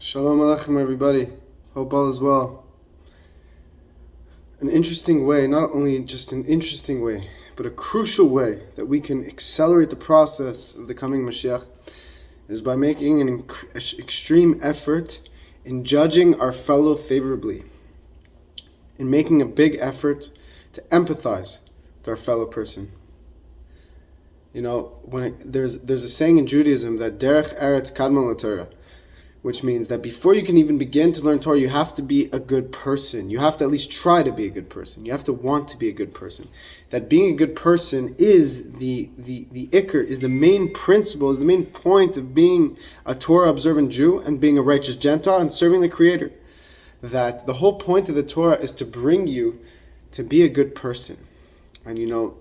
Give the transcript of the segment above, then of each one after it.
Shalom Aleichem, everybody. Hope all is well. An interesting way, not only just an interesting way, but a crucial way that we can accelerate the process of the coming Moshiach is by making an extreme effort in judging our fellow favorably, in making a big effort to empathize with our fellow person. You know, there's a saying in Judaism that derech eretz kadmon Torah, which means that before you can even begin to learn Torah, you have to be a good person. You have to at least try to be a good person. You have to want to be a good person. That being a good person is the ikr, is the main principle, is the main point of being a Torah observant Jew and being a righteous Gentile and serving the Creator. That the whole point of the Torah is to bring you to be a good person. And you know,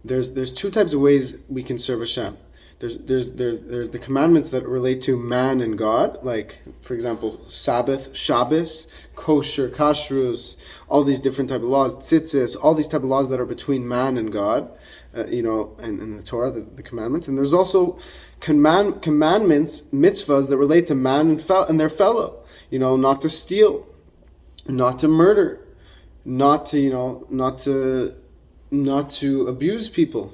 there's two types of ways we can serve Hashem. There's the commandments that relate to man and God, like, for example, Sabbath, Shabbos, kosher, kashrus, all these different type of laws, tzitzis, all these type of laws that are between man and God, and the Torah, the commandments. And there's also commandments, mitzvahs that relate to man and their fellow. You know, not to steal, not to murder, not to abuse people.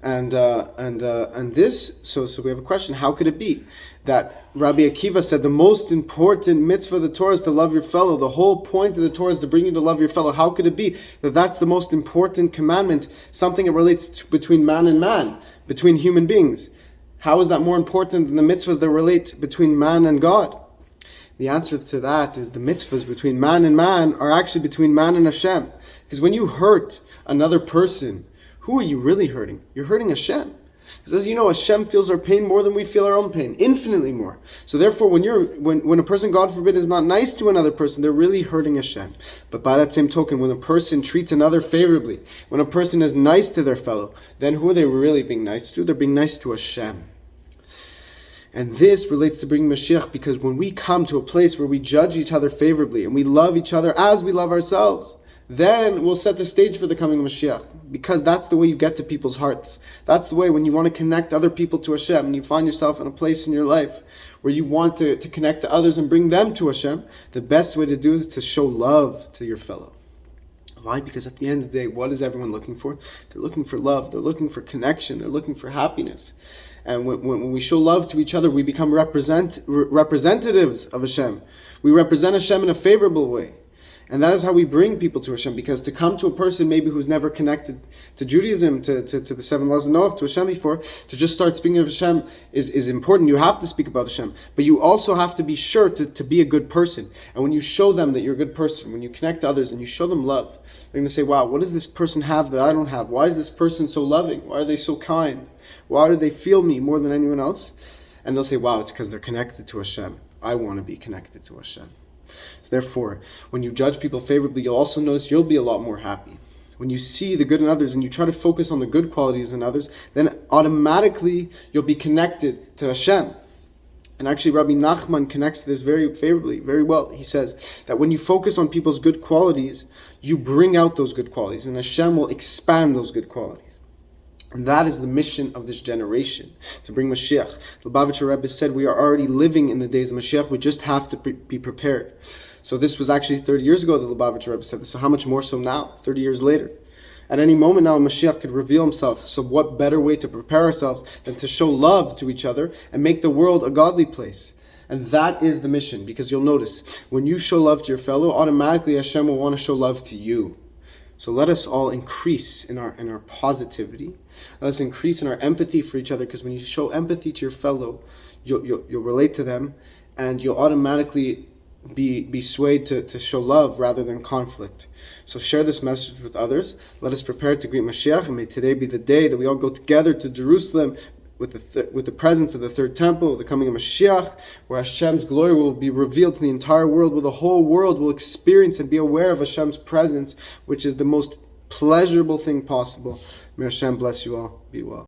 And this, so we have a question: how could it be that Rabbi Akiva said the most important mitzvah of the Torah is to love your fellow? The whole point of the Torah is to bring you to love your fellow. How could it be that that's the most important commandment, something that relates to between man and man, between human beings? How is that more important than the mitzvahs that relate between man and God? The answer to that is the mitzvahs between man and man are actually between man and Hashem. Because when you hurt another person, who are you really hurting? You're hurting Hashem. Because as you know, Hashem feels our pain more than we feel our own pain, infinitely more. So therefore, when a person, God forbid, is not nice to another person, they're really hurting Hashem. But by that same token, when a person treats another favorably, when a person is nice to their fellow, then who are they really being nice to? They're being nice to Hashem. And this relates to bringing Mashiach, because when we come to a place where we judge each other favorably and we love each other as we love ourselves, then we'll set the stage for the coming of Mashiach, because that's the way you get to people's hearts. That's the way when you want to connect other people to Hashem, and you find yourself in a place in your life where you want to connect to others and bring them to Hashem, the best way to do is to show love to your fellow. Why? Because at the end of the day, what is everyone looking for? They're looking for love, they're looking for connection, they're looking for happiness. And when we show love to each other, we become representatives of Hashem. We represent Hashem in a favorable way. And that is how we bring people to Hashem, because to come to a person maybe who's never connected to Judaism, to the 7 laws of Noach, to Hashem before, to just start speaking of Hashem is important. You have to speak about Hashem, but you also have to be sure to be a good person. And when you show them that you're a good person, when you connect to others and you show them love, they're going to say, wow, what does this person have that I don't have? Why is this person so loving? Why are they so kind? Why do they feel me more than anyone else? And they'll say, wow, it's because they're connected to Hashem. I want to be connected to Hashem. So therefore, when you judge people favorably, you'll also notice you'll be a lot more happy. When you see the good in others and you try to focus on the good qualities in others, then automatically you'll be connected to Hashem. And actually, Rabbi Nachman connects to this very favorably, very well. He says that when you focus on people's good qualities, you bring out those good qualities, and Hashem will expand those good qualities. And that is the mission of this generation, to bring Mashiach. The Lubavitcher Rebbe said we are already living in the days of Mashiach, we just have to be prepared. So this was actually 30 years ago that the Lubavitcher Rebbe said this, so how much more so now, 30 years later? At any moment now, Mashiach could reveal himself, so what better way to prepare ourselves than to show love to each other and make the world a godly place? And that is the mission, because you'll notice, when you show love to your fellow, automatically Hashem will want to show love to you. So let us all increase in our positivity. Let us increase in our empathy for each other, because when you show empathy to your fellow, you'll relate to them, and you'll automatically be swayed to show love rather than conflict. So share this message with others. Let us prepare to greet Mashiach, and may today be the day that we all go together to Jerusalem with the presence of the third temple, the coming of Moshiach, where Hashem's glory will be revealed to the entire world, where the whole world will experience and be aware of Hashem's presence, which is the most pleasurable thing possible. May Hashem bless you all. Be well.